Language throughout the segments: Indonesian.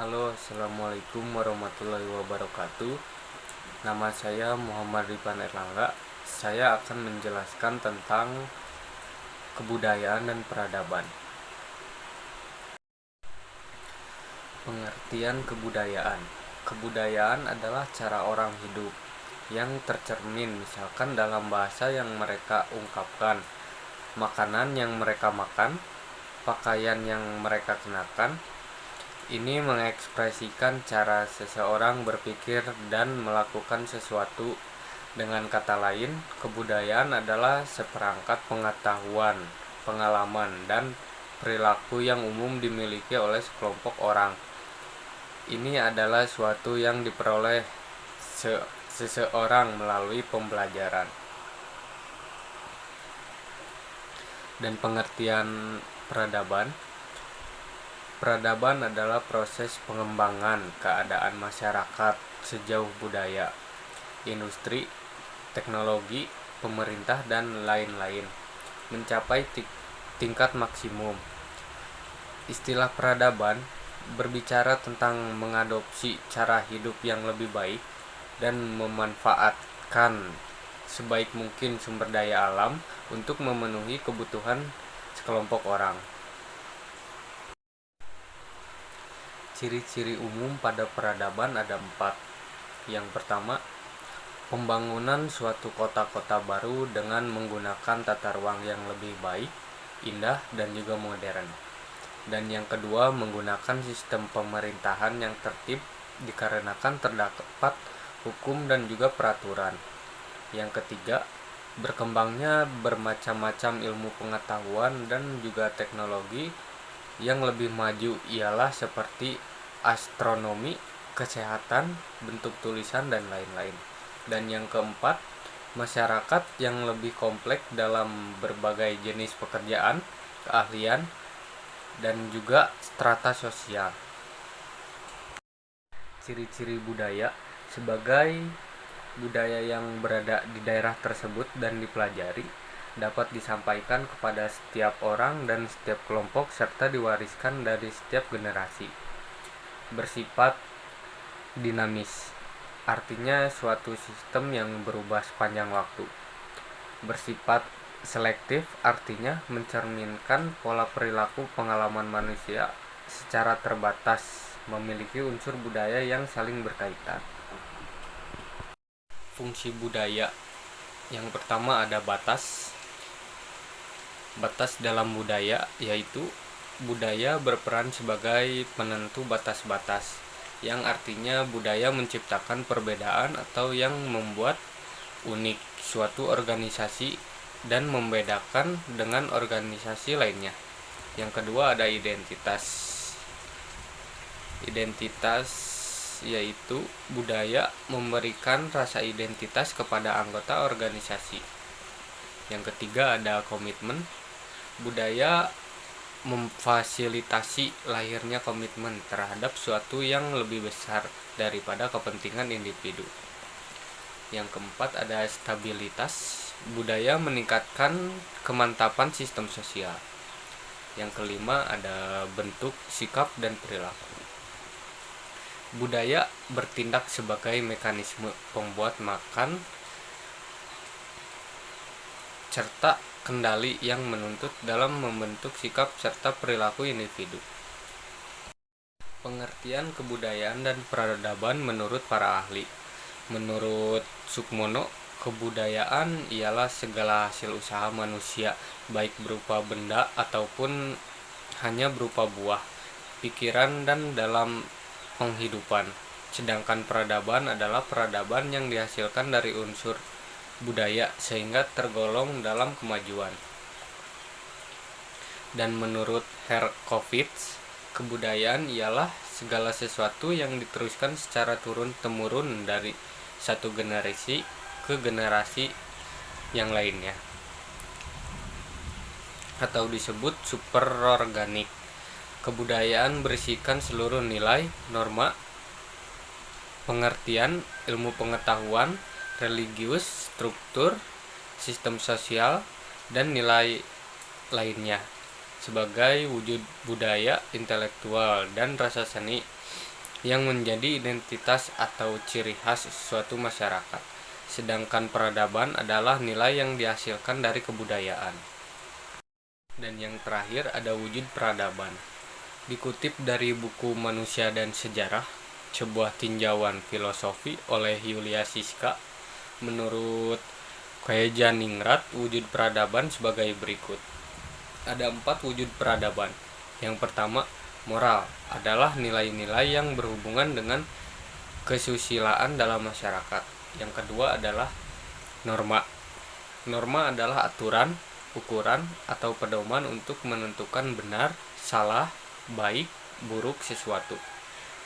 Halo, assalamualaikum warahmatullahi wabarakatuh. Nama saya Muhammad Ripan Erlangga. Saya akan menjelaskan tentang kebudayaan dan peradaban. Pengertian kebudayaan. Kebudayaan adalah cara orang hidup yang tercermin misalkan dalam bahasa yang mereka ungkapkan, makanan yang mereka makan, pakaian yang mereka kenakan. Ini mengekspresikan cara seseorang berpikir dan melakukan sesuatu. Dengan kata lain, kebudayaan adalah seperangkat pengetahuan, pengalaman, dan perilaku yang umum dimiliki oleh sekelompok orang. Ini adalah suatu yang diperoleh seseorang melalui pembelajaran. Dan pengertian peradaban. Peradaban adalah proses pengembangan keadaan masyarakat sejauh budaya, industri, teknologi, pemerintah, dan lain-lain mencapai tingkat maksimum. Istilah peradaban berbicara tentang mengadopsi cara hidup yang lebih baik dan memanfaatkan sebaik mungkin sumber daya alam untuk memenuhi kebutuhan sekelompok orang. Ciri-ciri umum pada peradaban ada 4. Yang pertama, pembangunan suatu kota-kota baru dengan menggunakan tata ruang yang lebih baik, indah, dan juga modern. Dan yang kedua, menggunakan sistem pemerintahan yang tertib dikarenakan terdapat hukum dan juga peraturan. Yang ketiga, berkembangnya bermacam-macam ilmu pengetahuan dan juga teknologi yang lebih maju ialah seperti astronomi, kesehatan, bentuk tulisan, dan lain-lain. Dan yang keempat, masyarakat yang lebih kompleks dalam berbagai jenis pekerjaan, keahlian, dan juga strata sosial. Ciri-ciri budaya. Sebagai budaya yang berada di daerah tersebut dan dipelajari, dapat disampaikan kepada setiap orang dan setiap kelompok serta diwariskan dari setiap generasi. Bersifat dinamis, artinya suatu sistem yang berubah sepanjang waktu. Bersifat selektif, artinya mencerminkan pola perilaku pengalaman manusia secara terbatas, memiliki unsur budaya yang saling berkaitan. Fungsi budaya. Yang pertama ada batas. Batas dalam budaya yaitu budaya berperan sebagai penentu batas-batas, yang artinya budaya menciptakan perbedaan atau yang membuat unik suatu organisasi dan membedakan dengan organisasi lainnya. Yang kedua ada identitas. Identitas yaitu budaya memberikan rasa identitas kepada anggota organisasi. Yang ketiga ada komitmen. Budaya memfasilitasi lahirnya komitmen terhadap suatu yang lebih besar daripada kepentingan individu. Yang keempat ada stabilitas. Budaya meningkatkan kemantapan sistem sosial. Yang kelima ada bentuk, sikap, dan perilaku. Budaya bertindak sebagai mekanisme pembuat makan serta kendali yang menuntut dalam membentuk sikap serta perilaku individu. Pengertian kebudayaan dan peradaban menurut para ahli. Menurut Sukmono, kebudayaan ialah segala hasil usaha manusia, baik berupa benda ataupun hanya berupa buah, pikiran, dan dalam penghidupan. Sedangkan peradaban adalah peradaban yang dihasilkan dari unsur budaya sehingga tergolong dalam kemajuan. Dan menurut Herkovits, kebudayaan ialah segala sesuatu yang diteruskan secara turun-temurun dari satu generasi ke generasi yang lainnya, atau disebut superorganik. Kebudayaan berisikan seluruh nilai, norma, pengertian, ilmu pengetahuan, religius, struktur, sistem sosial, dan nilai lainnya sebagai wujud budaya intelektual dan rasa seni yang menjadi identitas atau ciri khas suatu masyarakat. Sedangkan peradaban adalah nilai yang dihasilkan dari kebudayaan. Dan yang terakhir ada wujud peradaban. Dikutip dari buku Manusia dan Sejarah, sebuah tinjauan filosofi oleh Yulia Siska, menurut Khejaningrat, wujud peradaban sebagai berikut. Ada 4 wujud peradaban. Yang pertama, moral adalah nilai-nilai yang berhubungan dengan kesusilaan dalam masyarakat. Yang kedua adalah norma. Norma adalah aturan, ukuran, atau pedoman untuk menentukan benar, salah, baik, buruk sesuatu.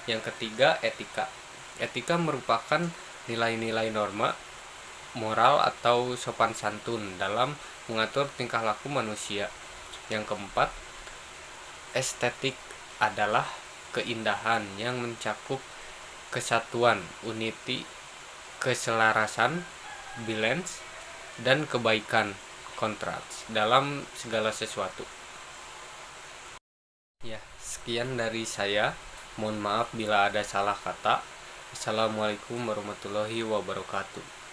Yang ketiga, etika. Etika merupakan nilai-nilai norma, moral atau sopan santun dalam mengatur tingkah laku manusia. Yang keempat, estetik adalah keindahan yang mencakup kesatuan, unity, keselarasan, balance, dan kebaikan, kontras dalam segala sesuatu. Ya, sekian dari saya. Mohon maaf bila ada salah kata. Assalamualaikum warahmatullahi wabarakatuh.